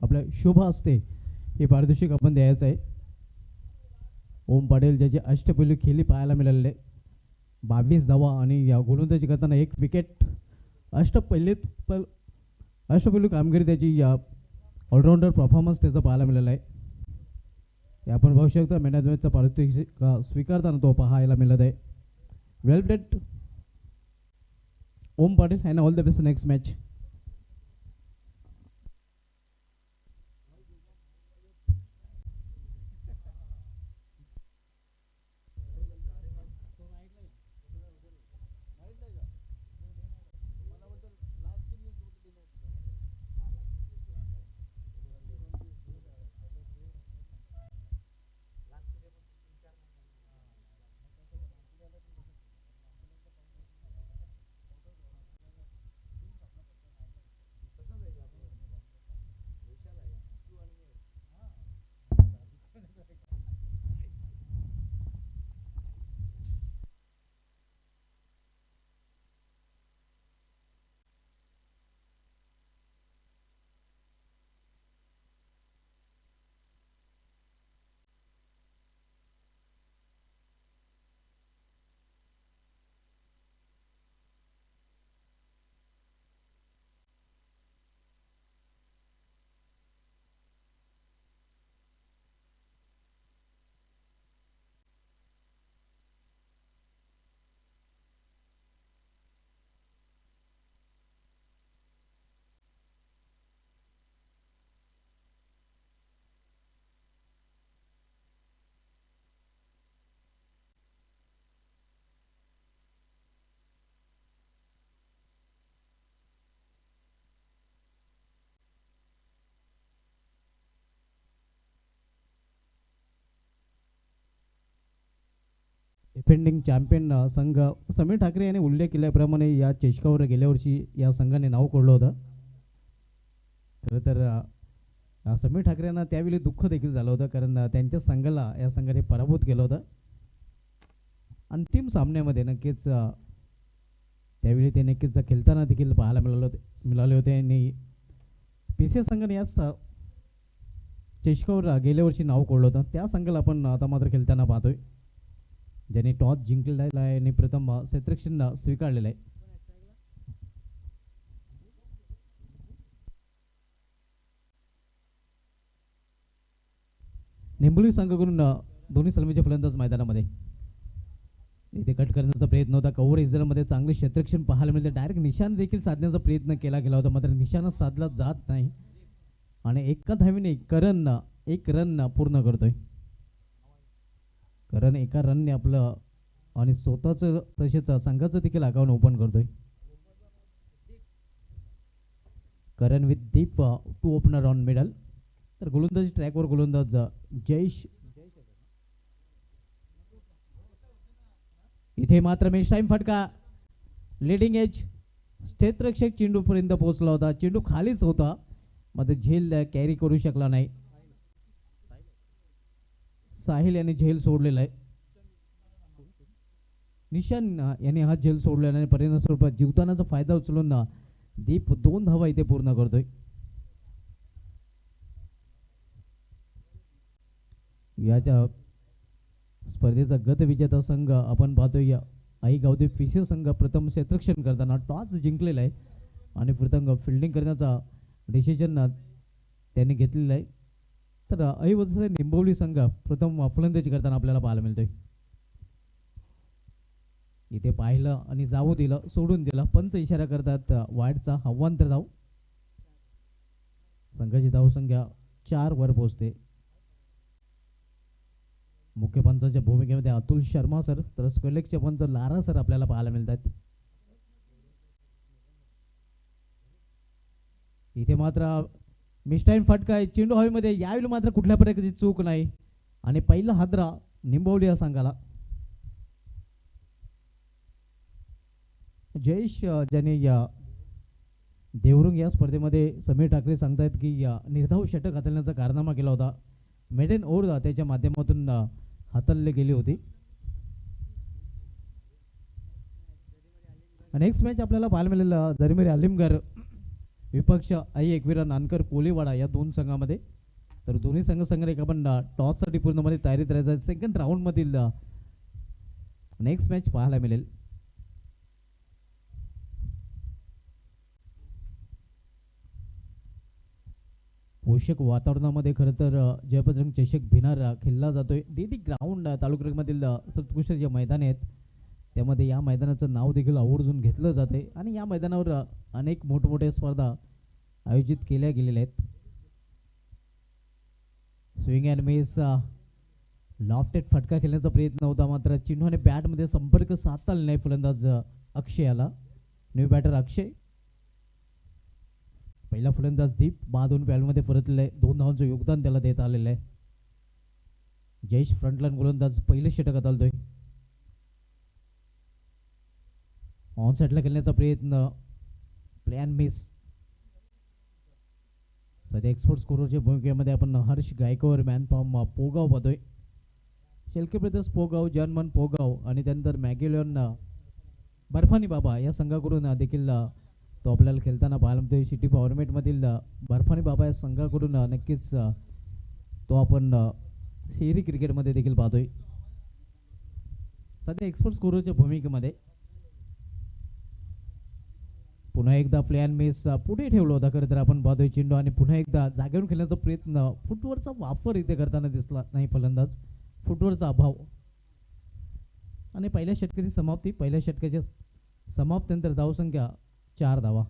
आपल्या शुभ असते हे पारितोषिक आपण द्यायचं आहे. ओम पाटील ज्याची अष्टपैलू खेळी पाहायला मिळालेले 22 धावा आणि या गोलंदाजी करताना 1 विकेट. अष्टपैलू कामगिरी त्याची या ऑलराऊंडर परफॉर्मन्स त्याचा पाहायला मिळाला आहे. हे आपण पाहू शकता मॅन ऑफ द मॅचचा पारितोषिक स्वीकारताना तो पाहायला मिळत आहे. Well played Om Patil and all the best next match. Defending champion संघ समीर ठाकरे यांनी उल्लेख केल्याप्रमाणे या चषकावर गेल्या वर्षी या संघाने नाव कोरलं होतं. खरं तर समीर ठाकरे यांना त्यावेळी दुःख देखील झालं होतं कारण त्यांच्या संघाला या संघाने पराभूत केलं होतं. अंतिम सामन्यामध्ये नक्कीच त्यावेळी ते नक्कीच खेळताना देखील पाहायला मिळाले होते आणि PCS संघाने या चषकावर गेल्या वर्षी नाव कोरलं होतं. त्या संघाला आपण आता मात्र खेळताना पाहतोय ज्यांनी टॉस जिंकलेला आहे आणि प्रथम क्षेत्ररक्षण स्वीकारलेलं आहे. निंबोली संघाकडून दोन्ही सलमीचे फलंदाज मैदानामध्ये इथे कट करण्याचा प्रयत्न होता. कव्हर इजरामध्ये चांगले क्षेत्ररक्षण पाहायला मिळते. डायरेक्ट निशाण देखील साधण्याचा प्रयत्न केला गेला होता मात्र निशाणा साधला जात नाही आणि एका धावीने एक रन पूर्ण करतोय. कारण एका रनने आपलं आणि स्वतःचं तसेच संघाचं देखील अकाउंट ओपन करतोय. Karan with Deep to opener on middle. तर गोलंदाजी ट्रॅकवर गोलंदाज जयेश. इथे मात्र मिस टाइम फटका. लीडिंग एज क्षेत्ररक्षक चेंडूपर्यंत पोहोचला होता. चेंडू खालीच होता मात्र झेल कॅरी करू शकला नाही. साहिल यांनी झेल सोडलेला आहे. निशान यांनी हा झेल सोडलेला आणि परिणाम स्वरूपात जीवदानाचा फायदा उचलून दीप 2 धावा इथे पूर्ण करतोय. याच्या स्पर्धेचा गतविजेता संघ आपण पाहतोय आई गावदेवी PCS संघ प्रथम क्षेत्ररक्षण करताना टॉस जिंकलेला आहे आणि प्रथम फिल्डिंग करण्याचा डिसिजन त्यांनी घेतलेला आहे. तर ऐवजी निंबवली संघ प्रथम फलंदाजी करताना आपल्याला पाहायला मिळतोय. इथे पाहिलं आणि जाऊ दिलं, सोडून दिलं. पंच इशारा करतात वाईडचा हवांतर धाव. संघाची धावसंख्या 4 वर पोहोचते. मुख्य पंचाच्या भूमिकेमध्ये अतुल शर्मा सर तर स्क्वेलेक्सचे पंच लारा सर आपल्याला पाहायला मिळतात. इथे मात्र मिस्टाईन फटका आहे. चेंडू हवेमध्ये यावेळी मात्र कुठल्या प्रकारची चूक नाही आणि पहिला हादरा निंबवली या संघाला. जयेश ज्याने या देवरुंग या स्पर्धेमध्ये समीर ठाकरे सांगतायत की निर्धाव षटक हाताळण्याचा कारनामा केला होता. मेडन ओव्हर त्याच्या माध्यमातून हाताळली गेली होती. नेक्स्ट मॅच आपल्याला पाहायला मिळेल जरीमेर अलिमगर विपक्ष आई एकविरा नानकर कोलीवाडा या दोन संघामध्ये. तर दोन्ही संघ संघाने आपण टॉससाठी पूर्णपणे तयारीत राहायचं. सेकंड राऊंडमधील नेक्स्ट मॅच पाहायला मिळेल. पोषक वातावरणामध्ये खरं तर जयबजरंग चषक भिनार खेळला जातोय. डीडी ग्राउंड तालुक्यामधील सर्वोत्कृष्ट जे मैदान आहेत त्यामध्ये या मैदानाचं नाव देखील आवर्जून घेतलं जाते आणि या मैदानावर अनेक मोठमोठ्या स्पर्धा आयोजित केल्या गेलेल्या आहेत. स्विंग अँड मिस लॉफ्टेड फटका खेळण्याचा प्रयत्न होता, मात्र चिन्हाने बॅटमध्ये संपर्क साधता आला नाही फलंदाज अक्षयाला. न्यू बॅटर अक्षय, पहिला फलंदाज दीप बाद होऊन बॅटमध्ये परतलेला आहे. 2 धावांचं योगदान त्याला देता आलेलं आहे. जयेश फ्रंटलाईन गोलंदाज पहिले षटकात आलतोय. ऑन साईडला खेळण्याचा प्रयत्न, प्लॅन मिस. सध्या एक्सपोर्ट स्कोरच्या भूमिकेमध्ये आपण हर्ष गायकवाड मॅन फॉर्म पोगाव पाहतोय. शेलके ब्रदर्स पोगाव, जॉनमन पोगाव आणि त्यानंतर मॅगेलियन बर्फानी बाबा या संघाकडून देखील तो आपल्याला खेळताना पाहायला मिळतोय. सिटी फॉर्मेटमधील बर्फानी बाबा या संघाकडून नक्कीच तो आपण शहरी क्रिकेटमध्ये देखील पाहतोय. सध्या एक्सपोर्ट स्कोरच्या भूमिकेमध्ये पुन्हा एकदा प्लॅन मिस पुढे ठेवला होता खरं तर आपण पाहतोय चेंडू आणि पुन्हा एकदा जागेवर खेळण्याचा प्रयत्न. फुटवरचा वापर इथे करताना दिसला नाही फलंदाज, फुटवरचा अभाव. आणि पहिल्या षटकाची समाप्ती, पहिल्या षटकाच्या समाप्तीनंतर धावसंख्या 4 धावा.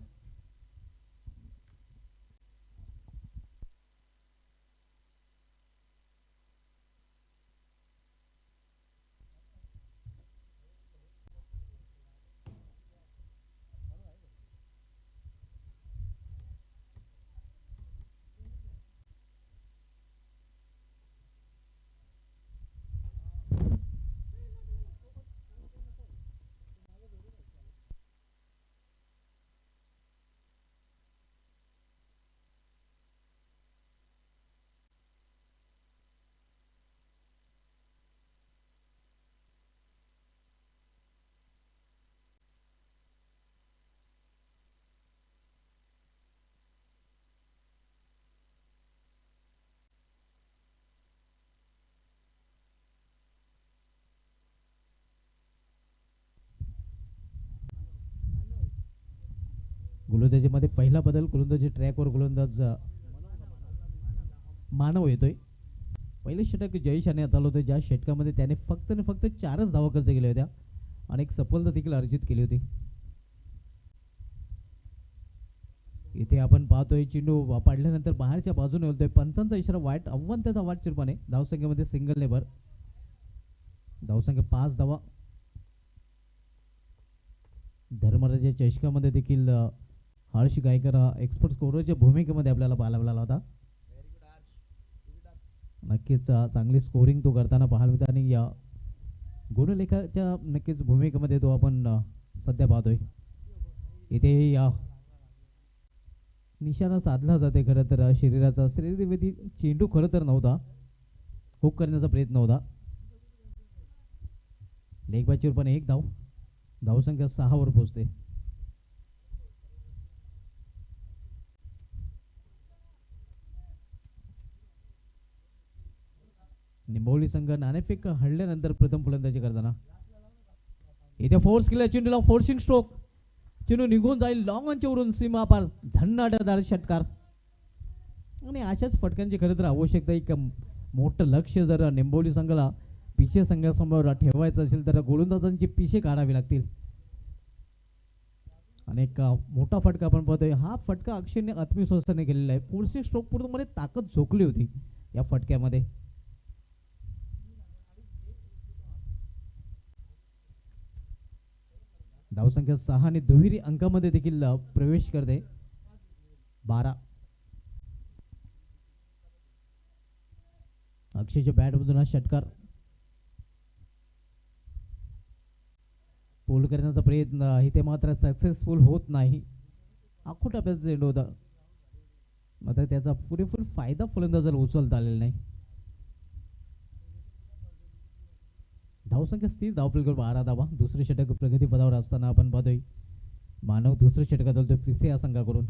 गोलंदाजीमध्ये पहिला बदल, गोलंदाजी ट्रॅकवर गोलंदाज मानव येतोय. पहिले षटक जयेश याने हाताळलं होतं, ज्या षटकामध्ये त्याने फक्त 4च धावा खर्च केल्या होत्या आणि एक सफलता देखील अर्जित केली होती. इथे आपण पाहतोय चेंडू पाडल्यानंतर बाहेरच्या बाजूने होतोय. पंचांचा इशारा वाईट, आव्हान त्याचा वाट चिरपाने. धावसंख्येमध्ये सिंगल नेबर, धावसंख्या 5 धावा. धर्मराजा चषकामध्ये देखील हर्ष गायकर एक्सपर्ट स्कोररच्या भूमिकेमध्ये आपल्याला पाहायला मिळाला होता. नक्कीच चांगली स्कोरिंग तो करताना पाहायला मिळतं आणि या गुणलेखाच्या नक्कीच भूमिकेमध्ये तो आपण सध्या पाहतोय. इथे या निशाणा साधला जाते खरं तर शरीराचा. शरीरविधी चेंडू खरं तर नव्हता, हुक करण्याचा प्रयत्न होता. लेग बॅचवर पण 1 धाव, धावसंख्या 6 वर पोहोचते. निंबवली संघ नाणेफेक हडल्यानंतर प्रथम फलंदाजी करताना इथे फोर्स केला चेंडूला, फोर्सिंग स्ट्रोक. चेंडू निघून जाईल लॉंग ऑनच्यावरून सीमा पार, झन्नाटदार षटकार. आणि अशाच फटक्यांची खरं तर आवश्यकता. एक मोठं लक्ष जर निंबवली संघाला पिछे संघासमोर ठेवायचं असेल तर गोलंदाजांची पिछे काढावी लागतील. आणि एक मोठा फटका आपण पाहतोय. हा फटका अक्षयने आत्मविश्वासाने केलेला आहे. फोर्सिंग स्ट्रोक पूर्णपणे ताकद झोकली होती या फटक्यामध्ये. धावसंख्या 6 आणि दुहेरी अंकामध्ये देखील प्रवेश करते. 12. अक्षयच्या बॅटमधून हा षटकार पूल करण्याचा प्रयत्न इथे मात्र सक्सेसफुल होत नाही. आखूट आपल्याचा चेंडू होता, मात्र त्याचा पुरेपूर फायदा फलंदाजाला उचलता आलेला नाही. धावसंख्या स्थिर, धावफलक 12 धावा. दुसरे षटक प्रगती पदावर असताना आपण पाहतोय मानव दुसऱ्या षटकात आलतोय पिसे या संघाकडून.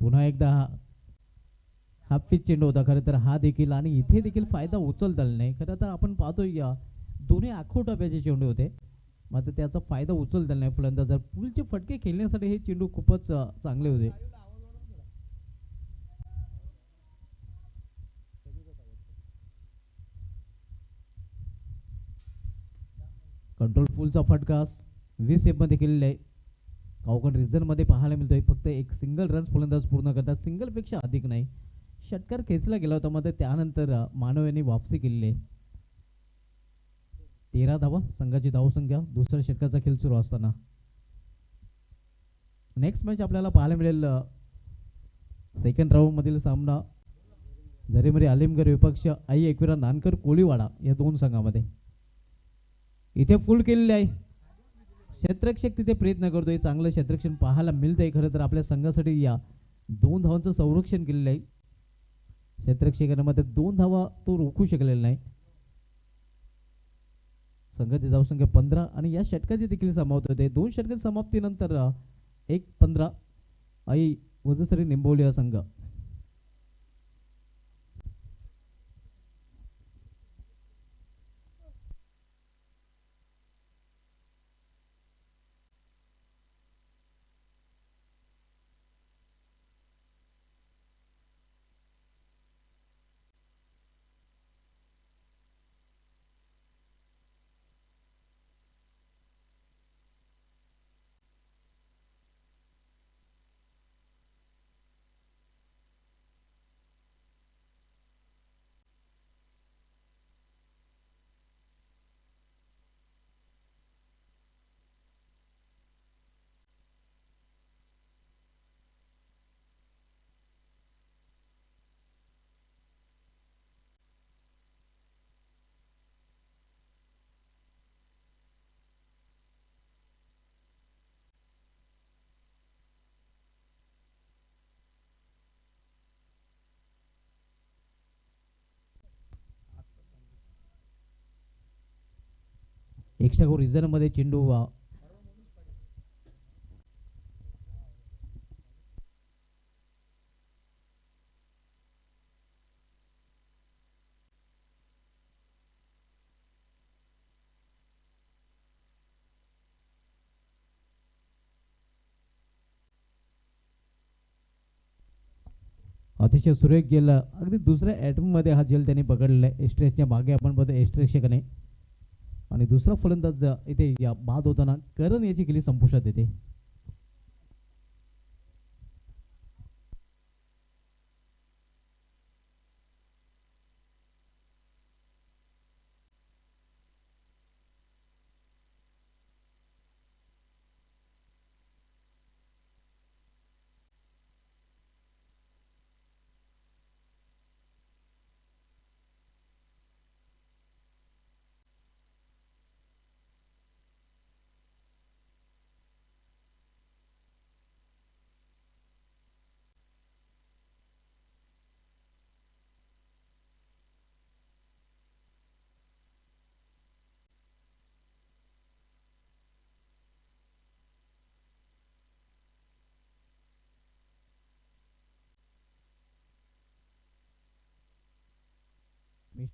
पुन्हा एकदा हाफ पिच चेंडू होता खरं तर हा देखील, आणि इथे देखील फायदा उचलता आला नाही. खरं तर आपण पाहतोय दोन्ही आखो टप्प्याचे चेंडू होते, मात्र त्याचा फायदा उचलता आला नाही फलंदाज. पुलचे फटके खेळण्यासाठी हे चेंडू खूपच चांगले होते. कंट्रोल फुलचा फटका 20 मध्ये केलेला आहे. काउकन रिझनमध्ये पाहायला मिळतोय फक्त एक सिंगल रन्स फलंदाज पूर्ण करतात, सिंगलपेक्षा अधिक नाही. षटकार खेचला गेला होता, मात्र त्यानंतर मानव यांनी वापसी केलेली आहे. 13 धावा संघाची धावसंख्या दुसऱ्या षटकाचा खेळ सुरू असताना. नेक्स्ट मॅच आपल्याला पाहायला मिळेल सेकंड राऊंड मधील सामना झरेमरी आलिमगड विपक्ष आई एकविरा नानकर कोळीवाडा या दोन संघामध्ये. इथे फुल केलेले आहे, क्षेत्ररक्षक तिथे प्रयत्न करतोय, चांगलं क्षेत्ररक्षण पाहायला मिळतंय. खरं तर आपल्या संघासाठी या 2 धावांचं संरक्षण केलेलं आहे. क्षेत्ररक्षकाने मध्ये 2 धावा तो रोखू शकलेला नाही. संघाची धावसंख्या 15 आणि या षटकाची देखील समाप्त होते. 2 षटकाच्या समाप्तीनंतर 1-15 आई वजसरी निंबवली हा संघ. एक्स्ट्रा गो रिझन मध्ये चेंडू अतिशय सुरेख जेल, अगदी दुसऱ्या ॲटम मध्ये हा जेल त्यांनी पकडलेला आहे. एस्ट्रेसच्या मागे आपण बघतो एस्ट्रेक्षकाने, आणि दुसरा फलंदाज इथे या बाद होताना करण याची केली संपुष्टात येते.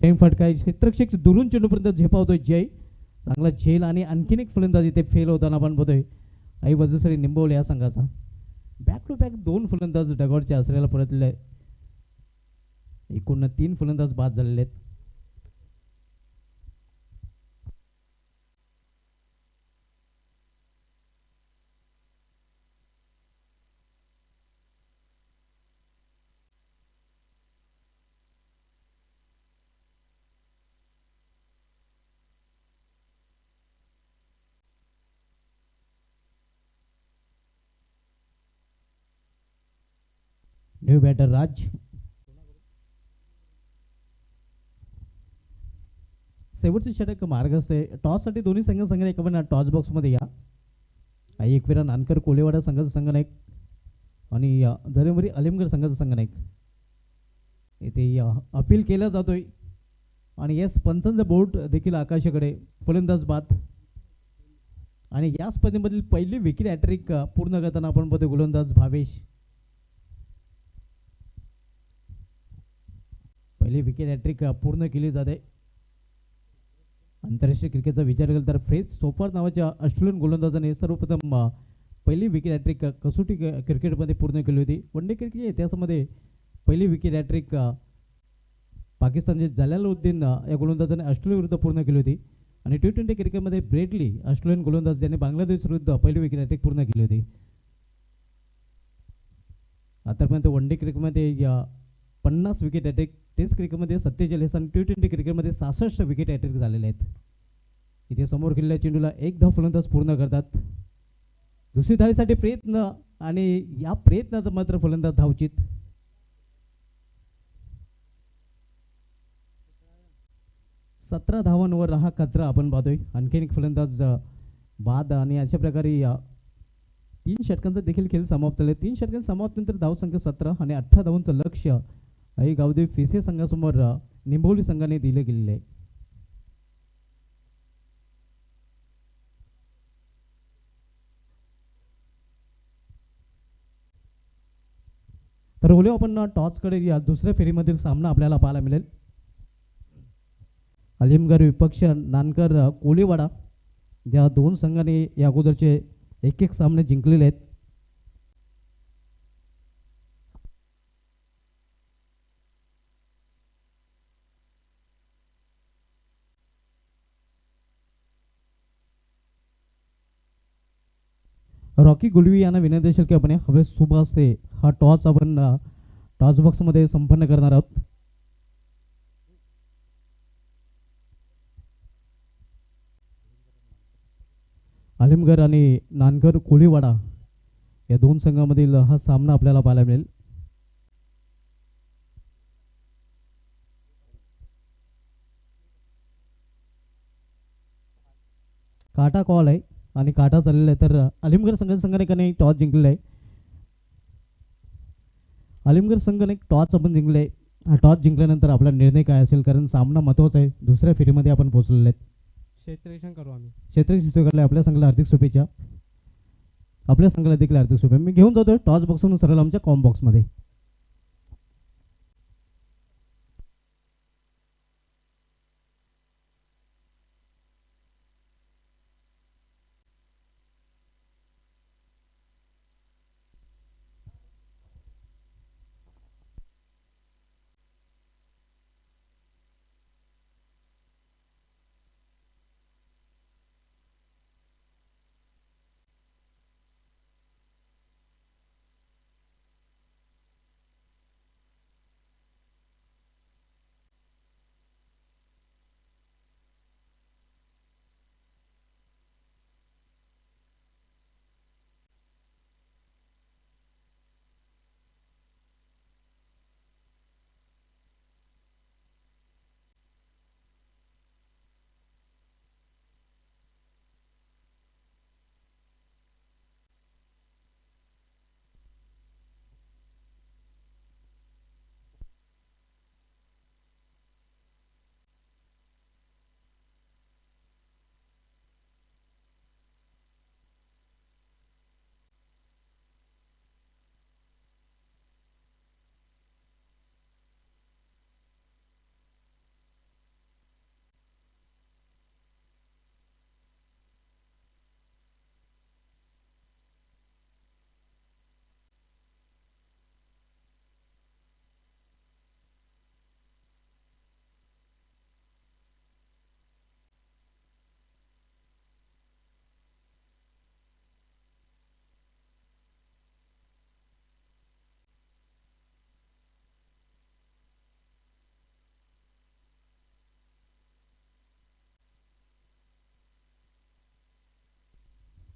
टाइम फटका क्षेत्ररक्षक दुरून चेंडूपर्यंत झेपावतोय जय, चांगला झेल, आणि आणखीन एक फलंदाज इथे फेल होताना आपण बघतोय आई वजसरी निंबवले या संघाचा. बॅक टू बॅक 2 फलंदाज डगॉटच्या आसऱ्याला परतले, एकूण 3 फलंदाज बाद झालेले आहेत. न्यू बॅटर राज, शेवटचे षटक मार्ग असते. टॉस साठी दोन्ही संघाने एका टॉस बॉक्स मध्ये या. आई एकविरा नानकर कोळीवाडा संघाचा संघनायक आणि झरेमरी आलिमगड संघाचा संघनायक इथे अपील केला जातोय, आणि यास पंचांचा बोर्ड देखील आकाशाकडे. फलंदाज बाद, आणि या स्पर्धेमधील पहिली विकेट हॅट्रिक पूर्ण करताना आपण बघतो गोलंदाज भावेश. पहिली विकेट हॅट्रिक पूर्ण केली जाते. आंतरराष्ट्रीय क्रिकेटचा विचार केला तर फ्रेज सोफर नावाच्या ऑस्ट्रेलियन गोलंदाजाने सर्वप्रथम पहिली विकेट हॅट्रिक कसोटी क्रिकेटमध्ये पूर्ण केली होती. वन डे क्रिकेटच्या इतिहासामध्ये पहिली विकेट हॅट्रिक पाकिस्तानचे जलालुद्दीन या गोलंदाजाने ऑस्ट्रेलिया विरुद्ध पूर्ण केली होती. आणि T20 क्रिकेटमध्ये ब्रेडली ऑस्ट्रेलियन गोलंदाज ज्याने बांगलादेश विरुद्ध पहिली विकेट हॅट्रिक पूर्ण केली होती. आतापर्यंत वन डे क्रिकेटमध्ये 50 विकेट हॅट्रिक, टेस्ट क्रिकेटमध्ये 47 आणि T20 क्रिकेटमध्ये 66 विकेट हॅट्रिक झालेले आहेत. इथे समोर खेळलेल्या चेंडूला एक धाव फलंदाज पूर्ण करतात. दुसरी धावेसाठी प्रयत्न आणि या प्रयत्नात मात्र फलंदाज धावचित. 17 धावांवर हा कचरा आपण पाहतोय. आणखीन एक फलंदाज बाद आणि अशा प्रकारे 3 षटकांचा देखील खेळ समाप्त झाले. 3 षटकांच्या समाप्तीनंतर धावसंख्या 17 आणि 18 धावांचं लक्ष आई गावदेवी फिसे संघासमोर निंबोली संघाने दिले गेलेले आहे. तर बोलू आपण टॉसकडे. या दुसऱ्या फेरीमधील सामना आपल्याला पाहायला मिळेल. अलीमगड विपक्ष नानकर कोळीवाडा या दोन संघांनी या अगोदरचे एक सामने जिंकलेले आहेत. रॉकी गुलवी यांना विनंती असेल की आपण हवे सुबह असते हा टॉस आपण टॉस बॉक्समध्ये संपन्न करणार आहोत. आलिमगड आणि नानकर कोळीवाडा या दोन संघांमधील हा सामना आपल्याला पाहायला मिळेल. काटा कॉल आहे आणि काटा चाललेला आहे. तर अलीमगड संघाने टॉस जिंकलेला आहे. अलीमगड संघाने टॉस आपण जिंकले आहे. हा टॉस जिंकल्यानंतर आपला निर्णय काय असेल, कारण सामना महत्त्वाचा आहे. दुसऱ्या फेरीमध्ये आपण पोहोचलेले आहेत. क्षेत्ररक्षण करू आम्ही. क्षेत्ररक्षण स्वीकारले. आपल्या संघाला हार्दिक शुभेच्छा. आपल्या संघाला देखील हार्दिक शुभेच्छा. मी घेऊन जातो टॉस बॉक्सवरून सरळ आमच्या कॉम बॉक्समध्ये.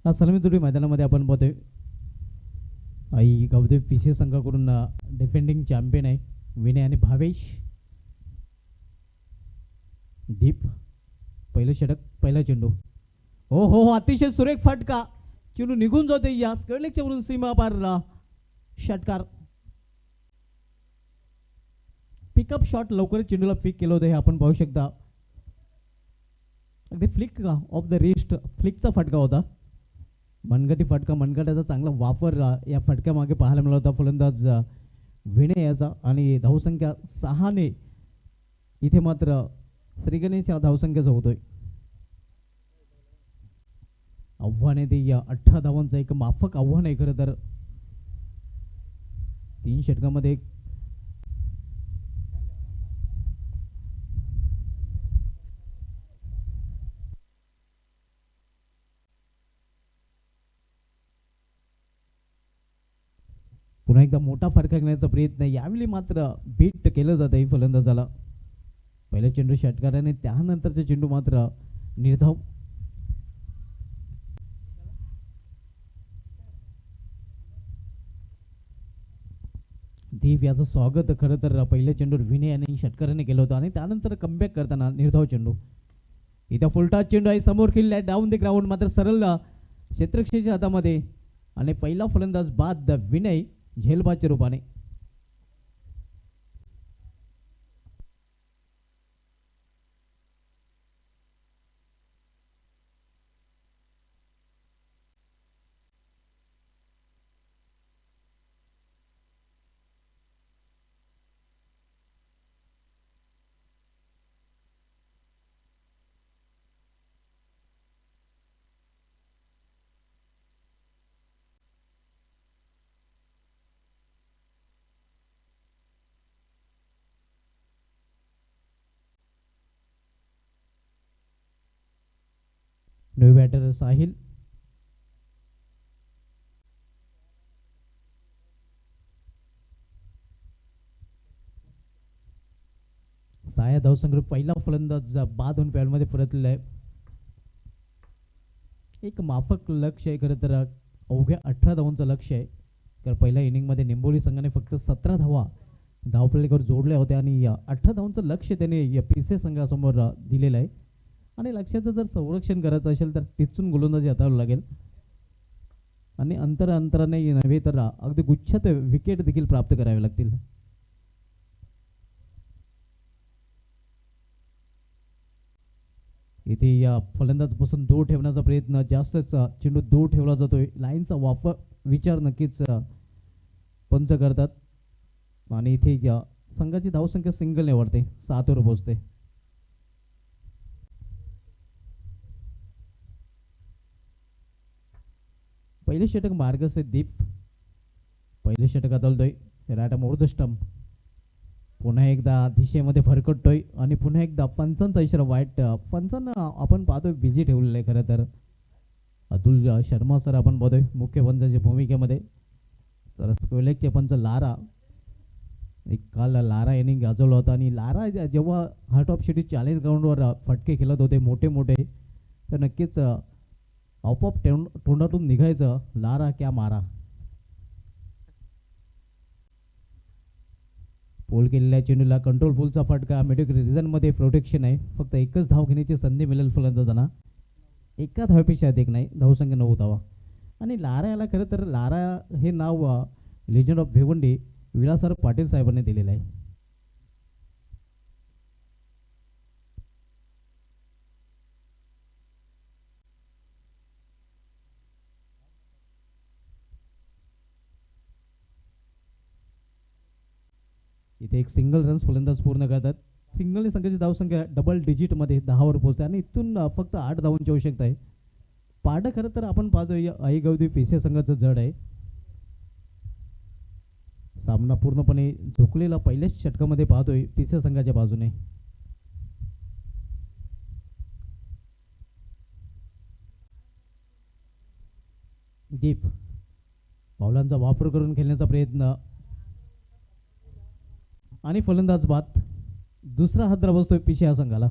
हा सलामी जोडी मैदानामध्ये आपण पाहतोय. आई गावदेव पीसी संघाकडून डिफेंडिंग चॅम्पियन आहे विनय आणि भावेश. दीप पहिलं षटक, पहिला चेंडू. हो हो हो, अतिशय सुरेख फटका. चेंडू निघून जाते या स्कर्लेकच्या वरून सीमा पार. षटकार पिकअप शॉट लवकरच चेंडूला पिक केलं होतं हे आपण पाहू शकता. अगदी फ्लिक ऑफ द रिस्ट फ्लिकचा फटका होता. मनगटी फटका, मनगटाचा चांगला वापर या फटक्यामागे पाहायला मिळाला होता फलंदाज विनय याचा. आणि धावसंख्या 6 ने इथे मात्र श्रीगणेश या धावसंख्येचा होतोय. आव्हान आहे ते या 18 धावांचं एक माफक आव्हान आहे खरं तर. 3 षटकामध्ये पुन्हा एकदा मोठा फरक करण्याचा प्रयत्न. यावेळी मात्र बीट केलं जात आहे फलंदाजाला. पहिला चेंडू षटकाराने, त्यानंतरचे चेंडू मात्र निर्धाव. दीप याचं स्वागत खरं तर पहिल्या चेंडूवर विनय यांनी षटकाराने केलं होतं आणि त्यानंतर कमबॅक करताना निर्धाव चेंडू. इथं फुलटा चेंडू आहे, समोर खेळला आहे डाऊन द ग्राउंड, मात्र सरळ क्षेत्रक्षेच्या हातामध्ये आणि पहिला फलंदाज बाद विनय झेलबाच्या रूपाने. नवे बॅटर साहिल. साया धावसंग्रह पहिला फलंदाज बाद होऊन पॅडमध्ये परतलेला आहे. एक माफक लक्ष आहे खरं तर, अवघ्या 18 धावांचं लक्ष आहे. तर पहिल्या इनिंगमध्ये निंबोली संघाने फक्त 17 धावा धावफलकावर जोडल्या होत्या आणि 18 धावांचं लक्ष त्याने पीसे संघासमोर दिलेलं आहे. आणि लक्ष्याचं जर संरक्षण करायचं असेल तर टिचून गोलंदाजी हाताळावं लागेल आणि अंतराने नव्हे तर अगदी गुच्छात विकेट देखील प्राप्त करावे लागतील. इथे या फलंदाजपासून दूर ठेवण्याचा प्रयत्न, जास्तच चेंडू दूर ठेवला जातोय. लाईनचा वापर विचार नक्कीच पंच करतात आणि इथे या संघाची धावसंख्या सिंगलने वाढते, 7 वर पोहोचते. पहिले षटक मार्गस आहे दीप. पहिले षटक आदळतोय राटा मोर स्टंप. पुन्हा एकदा दिशेमध्ये भरकटतोय आणि पुन्हा एकदा पंचांचा इशारा वाईट. पंचांना आपण पाहतोय बिजी ठेवलेलं आहे खरं तर. अतुल शर्मा सर आपण पाहतोय मुख्य पंचाच्या भूमिकेमध्ये. तर स्क्वेलेकचे पंच लारा, एक काल लारा यांनी गाजवला होता आणि लारा जेव्हा हार्ट ऑफ सिटी 40 ग्राउंडवर फटके खेळत होते मोठे मोठे, तर नक्कीच आपोआप तोंडातून निघायचं लारा क्या मारा. पोल केलेल्या चेंडूला कंट्रोल फुलचा फटका. मिडविक रिझनमध्ये प्रोटेक्शन आहे. फक्त एकच धाव घेण्याची संधी मिळेल फलंदाजांना. एका धावेपेक्षा अधिक नाही, धावसंख्या 9 धावा. आणि लारा याला खरं तर लारा हे नाव लेजंड ऑफ भिवंडी विलासराव पाटील साहेबांनी दिलेलं आहे. इथे एक सिंगल रन्स फलंदाज पूर्ण करतात. सिंगलने संघाची धावसंख्या डबल डिजिटमध्ये 10 वर पोहोचते आणि इथून फक्त 8 धावांची आवश्यकता आहे. पारडं खरं तर आपण पाहतोय आई गवदी पेशे संघाचं जड आहे. सामना पूर्णपणे झोकलेला पहिल्याच षटकामध्ये पाहतोय पेशे संघाच्या बाजूने. दीप पावलांचा वापर करून खेळण्याचा प्रयत्न आणि फलंदाज बाद. दुसरा हादरा बसतोय पिशे या संघाला.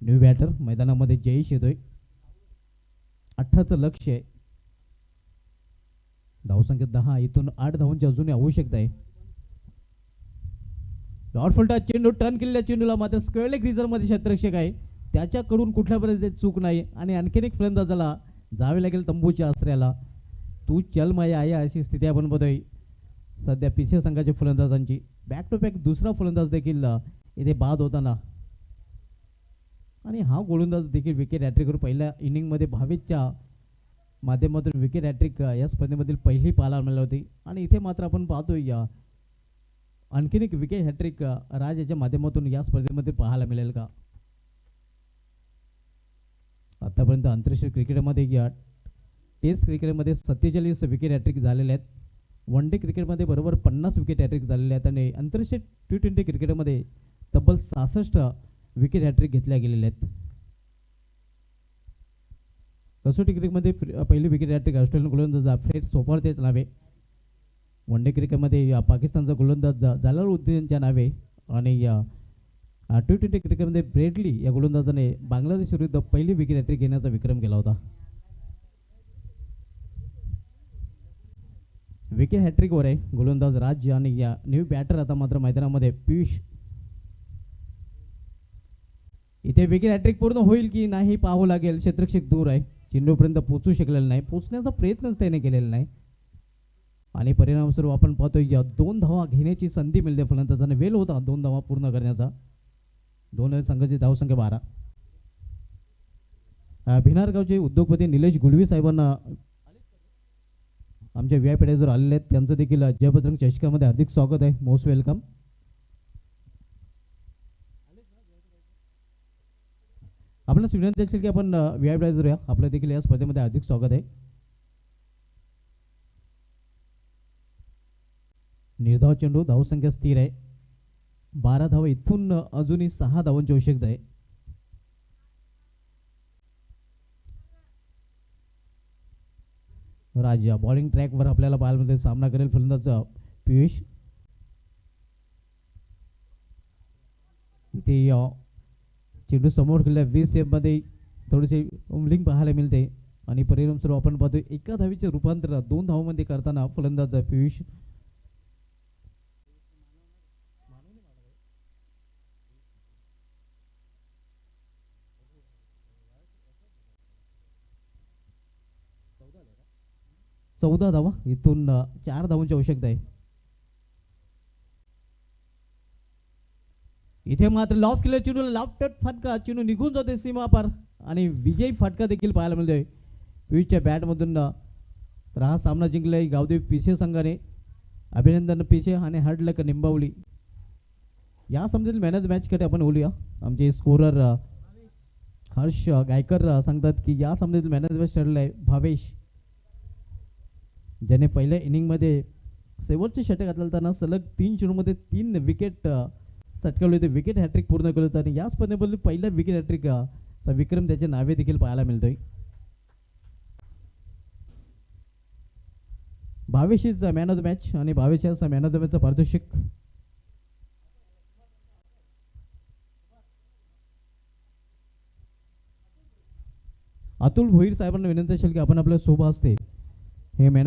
न्यू बॅटर मैदानामध्ये जयेश येतोय. 18चं लक्ष आहे. धावसंख्या 10, इथून 8 धावांची अजूनही आवश्यकता आहे. डॉटफुलटा चेंडू टर्न केलेल्या चेंडूला मात्र स्क्वेअर ग्रीजरमध्ये क्षेत्ररक्षक आहे, त्याच्याकडून कुठल्या प्रकारचे चूक नाही. आणि आणखीन एक फलंदाजाला जावे लागेल तंबूच्या आश्रयाला. तू चल माया आहे अशी स्थिती आपण बघतोय सध्या पिछे संघाच्या फलंदाजांची. बॅक टू बॅक दुसरा फलंदाज देखील इथे बाद होताना, आणि हा गोलंदाज देखील विकेट हॅट्रिकवर पहिल्या इनिंगमध्ये भावेशच्या माध्यमातून विकेट हॅट्रिक या स्पर्धेमधील पहिली पाहायला मिळाली होती. आणि इथे मात्र आपण पाहतोय आणखीन एक विकेट हॅट्रिक राज याच्या माध्यमातून या स्पर्धेमध्ये पाहायला मिळेल का. आतापर्यंत आंतरराष्ट्रीय क्रिकेटमध्ये टेस्ट क्रिकेटमध्ये 47 विकेट हॅट्रिक झालेले आहेत. वन डे क्रिकेटमध्ये बरोबर 50 विकेट हॅट्रिक झालेले आहेत. आणि आंतरराष्ट्रीय T20 क्रिकेटमध्ये तब्बल 66 विकेट हॅट्रिक घेतल्या गेलेल्या आहेत. कसोटी क्रिकेटमध्ये पहिली विकेट हॅट्रिक ऑस्ट्रेलियन गोलंदाज फ्रेड सोफारच्या नावे. वन डे क्रिकेटमध्ये पाकिस्तानचा गोलंदाज जलालुद्दीनच्या नावे. आणि T20 क्रिकेटमध्ये ब्रेडली या गोलंदाजाने बांगलादेश विरुद्ध पहिली विकेट हॅट्रिक घेण्याचा विक्रम केला होता. विकेट हॅट्रिकवर आहे गोलंदाज राज. आणि या न्यू बॅटर आता मात्र मैदानामध्ये पियुष. इथे विकेट हॅट्रिक पूर्ण होईल की नाही पाहावं लागेल. क्षेत्ररक्षक दूर आहे, चेंडूपर्यंत पोहोचू शकलेला नाही, पोहोचण्याचा प्रयत्नच त्याने केलेला नाही. आणि परिणामस्वरूप आपण पाहतोय 2 धावा घेण्याची संधी मिळते फलंदाजांना. वेळ होता 2 धावा पूर्ण करण्याचा. दोन संघाची धावसंख्या 12. भिनारगावचे उद्योगपती निलेश गुलवी साहेबांना आमच्या व्ही आय पी जर आलेले आहेत, त्यांचं देखील जयबजरंग चषकामध्ये हार्दिक स्वागत आहे. Most welcome. आपल्याला विनंती असेल की आपण व्ही आय पी जर या, आपलं देखील या स्पर्धेमध्ये हार्दिक स्वागत आहे. निर्धाव चेंडू, धावसंख्या स्थिर आहे 12 धावा. इथून अजूनही 6 धावांची आवश्यकता आहे. राजा बॉलिंग ट्रॅकवर आपल्याला पाहायला मिळते. सामना करेल फलंदाज पियुष. इथे चेंडू समोर केलेल्या 20 मध्ये थोडीशी उमलिंग पाहायला मिळते. आणि परिणामस्वरूप आपण पाहतो एका धावीचे रूपांतर 2 धावांमध्ये करताना फलंदाज पियुष. चौदा धावा, इथून 4 धावांची आवश्यकता आहे. इथे मात्र लॉफ केलेल्या चेंडूला लाफ्ट फटका, चेंडू निघून जाते सीमा पार. आणि विजयी फटका देखील पाहायला मिळतोय पियुषच्या बॅटमधून. तर हा सामना जिंकलाय गावदेवी पिसे संघाने. अभिनंदन पिसे आणि हार्ड लक निंबावली. या सामन्यातील मॅन ऑफ द मॅच कडे आपण बोलूया. आमचे स्कोरर हर्ष गायकर सांगतात की या सामन्यातील मॅन ऑफ द मॅच ठरला आहे भावेश, ज्याने पहिल्या इनिंगमध्ये शेवटचे षटक घातलताना सलग 3 चेंडूमध्ये 3 विकेट चटकावले होते. विकेट हॅट्रिक पूर्ण केलं होतं. आणि या स्पर्धेमधील पहिला विकेट हॅट्रिकचा विक्रम त्याच्या नावे देखील पाहायला मिळतोय. Bhavesh is man of the match. आणि भावेश मॅन ऑफ द मॅचचा पारितोषिक अतुल भोईर साहेबांना विनंती असेल की आपण आपल्या शोभा असते हे मॅन ऑफ